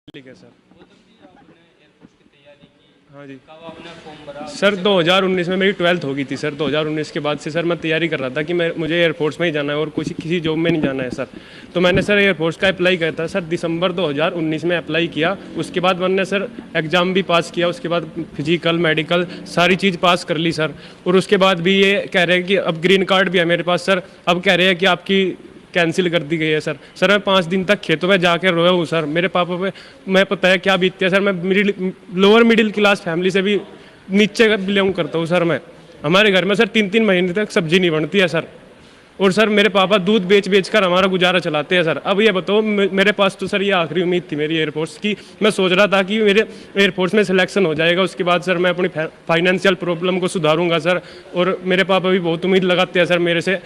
ठीक है सर। हाँ जी कब आपने फॉर्म भरा? सर, 2019 में मेरी 12th हो गई थी सर। 2019 के बाद से सर मैं तैयारी कर रहा था कि मैं मुझे एयरफोर्स में ही जाना है और किसी जॉब में नहीं जाना है सर। तो मैंने सर एयरफोर्स का अप्लाई किया था सर, दिसंबर 2019 में अप्लाई किया। उसके बाद मैंने सर एग्ज़ाम भी पास किया, उसके बाद फिजिकल मेडिकल सारी चीज़ पास कर ली सर। और उसके बाद भी ये कह रहे हैं कि अब ग्रीन कार्ड भी है मेरे पास सर। अब कह रहे हैं कि आपकी कैंसिल कर दी गई है सर। सर मैं 5 दिन तक खेतों में जाकर रोया हूँ सर। मेरे पापा पे मैं पता है क्या बीतती है सर। मैं लोअर मिडिल क्लास फैमिली से भी नीचे का बिलोंग करता हूँ सर मैं। हमारे घर में सर 3-3 महीने तक सब्जी नहीं बनती है सर। और सर मेरे पापा दूध बेच कर हमारा गुजारा चलाते हैं सर। अब ये बताओ, मेरे पास तो सर ये आखिरी उम्मीद थी मेरी एयरफोर्स की। मैं सोच रहा था कि मेरे एयरफोर्स में सिलेक्शन हो जाएगा, उसके बाद सर मैं अपनी फाइनेंशियल प्रॉब्लम को सुधारूंगा सर। और मेरे पापा भी बहुत उम्मीद लगाते हैं सर मेरे से।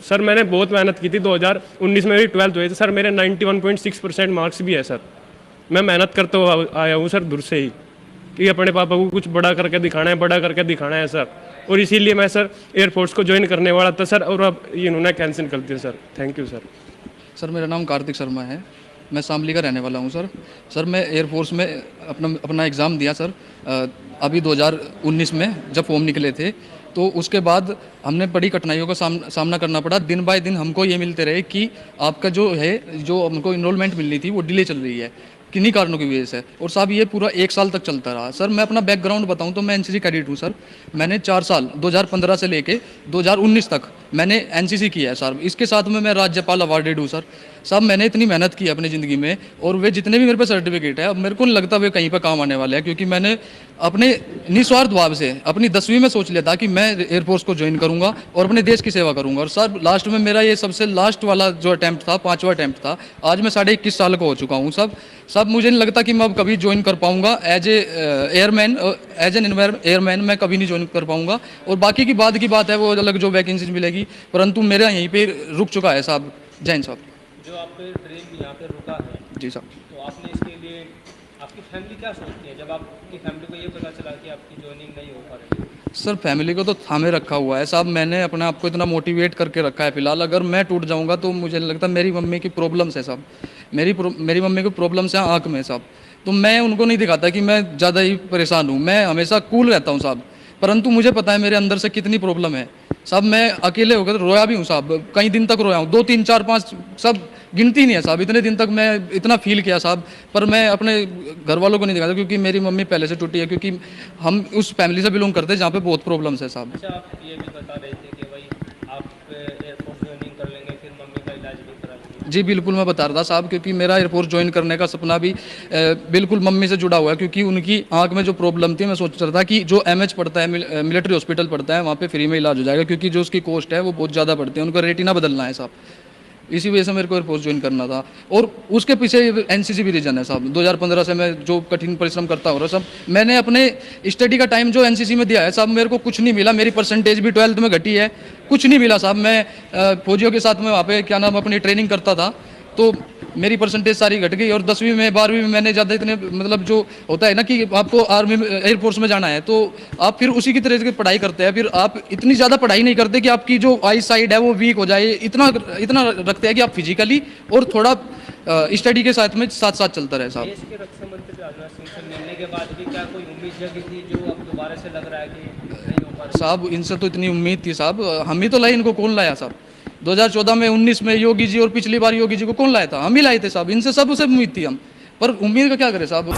सर मैंने बहुत मेहनत की थी। 2019 में मेरी 12th हुई थी सर। मेरे 91.6% मार्क्स भी है सर। मैं मेहनत करते हुए आया हूँ सर दूर से ही, कि अपने पापा को कुछ बड़ा करके दिखाना है, बड़ा करके दिखाना है सर। और इसीलिए मैं सर एयरफोर्स को ज्वाइन करने वाला था सर, और अब इन्होंने कैंसिल कर दिया sir. Thank you sir. Sir मेरा नाम कार्तिक शर्मा है, मैं शामली का रहने वाला हूँ सर। सर मैं एयरफोर्स में अपना एग्ज़ाम दिया सर। अभी 2019 में जब फॉर्म निकले थे तो उसके बाद हमने बड़ी कठिनाइयों का सामना करना पड़ा। दिन बाय दिन हमको ये मिलते रहे कि आपका जो है, जो हमको इनरोलमेंट मिलनी थी वो डिले चल रही है किन्हीं कारणों की वजह से। और साहब ये पूरा 1 साल तक चलता रहा सर। मैं अपना बैकग्राउंड बताऊं तो मैं एनसीसी कैडेट हूं सर। मैंने 4 साल 2015 से लेके 2019 तक मैंने एनसीसी किया है सर। इसके साथ में मैं राज्यपाल अवार्डेड हूँ सर। साहब मैंने इतनी मेहनत की है अपनी ज़िंदगी में, और वे जितने भी मेरे पास सर्टिफिकेट है, अब मेरे को नहीं लगता वे कहीं पर काम आने वाले हैं, क्योंकि मैंने अपने निस्वार्थ भाव से अपनी 10वीं में सोच लिया था कि मैं एयरफोर्स को ज्वाइन करूंगा और अपने देश की सेवा करूंगा। और सर लास्ट में मेरा ये सबसे लास्ट वाला जो अटैम्प्ट था, 5वां अटैम्प्ट था। आज मैं 21.5 साल का हो चुका हूँ सब मुझे नहीं लगता कि मैं अब कभी ज्वाइन कर पाऊंगा as a airman, as an airman मैं कभी नहीं ज्वाइन कर पाऊंगा। और बाकी की बात है, वो अलग जो वैकेंसी मिलेगी, परंतु मेरा यहीं पे रुक चुका है साहब। जैन साहब, जो आपके ड्रीम यहाँ पे रुका है, जी साहब। तो आपने इसके लिए आपकी फैमिली क्या सोचती है जब आपकी फैमिली को ये पता चला कि आपकी ज्वाइनिंग नहीं हो पा रही? सर फैमिली को तो थामे रखा हुआ है साहब। मैंने अपने आप को इतना मोटिवेट करके रखा है फिलहाल। अगर मैं टूट जाऊंगा तो मुझे नहीं लगता, मेरी मम्मी की प्रॉब्लम्स है साहब। मेरी मम्मी को प्रॉब्लम्स हैं आँख में साहब। तो मैं उनको नहीं दिखाता कि मैं ज़्यादा ही परेशान हूँ, मैं हमेशा कूल रहता हूँ साहब। परंतु मुझे पता है मेरे अंदर से कितनी प्रॉब्लम है साहब। मैं अकेले होकर रोया भी हूँ साहब, कई दिन तक रोया हूँ, 2 3 4 5 सब गिनती नहीं है साहब। इतने दिन तक मैं इतना फील किया साहब, पर मैं अपने घर वालों को नहीं दिखाता, क्योंकि मेरी मम्मी पहले से टूटी है, क्योंकि हम उस फैमिली से बिलोंग करते हैं जहाँ पे बहुत प्रॉब्लम्स है साहब। अच्छा, आप ये भी बता रहे थे कि भाई आप एयरफोर्स ज्वाइनिंग कर लेंगे, फिर मम्मी का इलाज भी करा लेंगे। जी बिल्कुल मैं बता रहा था साहब, क्योंकि मेरा एयरफोर्स ज्वाइन करने का सपना भी बिल्कुल मम्मी से जुड़ा हुआ है, क्योंकि उनकी आंख में जो प्रॉब्लम थी, मैं सोच रहा था कि जो एमएच पड़ता है, मिलिट्री हॉस्पिटल पड़ता है, वहाँ पे फ्री में इलाज हो जाएगा, क्योंकि जो उसकी कॉस्ट है वो बहुत ज़्यादा पड़ती है, उनको रेटिना बदलना है साहब। इसी वजह से मेरे को एयरफोर्स ज्वाइन करना था। और उसके पीछे एनसीसी भी रीजन है साहब। 2015 से मैं जो कठिन परिश्रम करता हूँ साहब, मैंने अपने स्टडी का टाइम जो एनसीसी में दिया है साहब, मेरे को कुछ नहीं मिला। मेरी परसेंटेज भी 12th में घटी है, कुछ नहीं मिला साहब। मैं फौजियों के साथ में वहाँ पे क्या नाम अपनी ट्रेनिंग करता था, तो मेरी परसेंटेज सारी घट गई। और 10वीं में 12वीं में मैंने ज़्यादा इतने मतलब जो होता है ना कि आपको आर्मी एयरफोर्स में जाना है, तो आप फिर उसी की तरह की पढ़ाई करते हैं। फिर आप इतनी ज़्यादा पढ़ाई नहीं करते कि आपकी जो आई साइड है वो वीक हो जाए, इतना रखते हैं कि आप फिजिकली और थोड़ा स्टडी के साथ में साथ साथ चलता रहे साहब। देश के रक्षा मंत्री राजनाथ सिंह से मिलने के बाद भी क्या कोई उम्मीद जगी थी जो अब दोबारा से लग रहा है कि नहीं हो पा रही? साहब इनसे तो इतनी उम्मीद थी साहब, हम ही तो लाए, इनको कौन लाया साहब? 2014 में 19 में योगी जी, और पिछली बार योगी जी को कौन लाया था? हम ही लाए थे साहब। इनसे सबसे उम्मीद थी हम, पर उम्मीद का क्या करें साहब।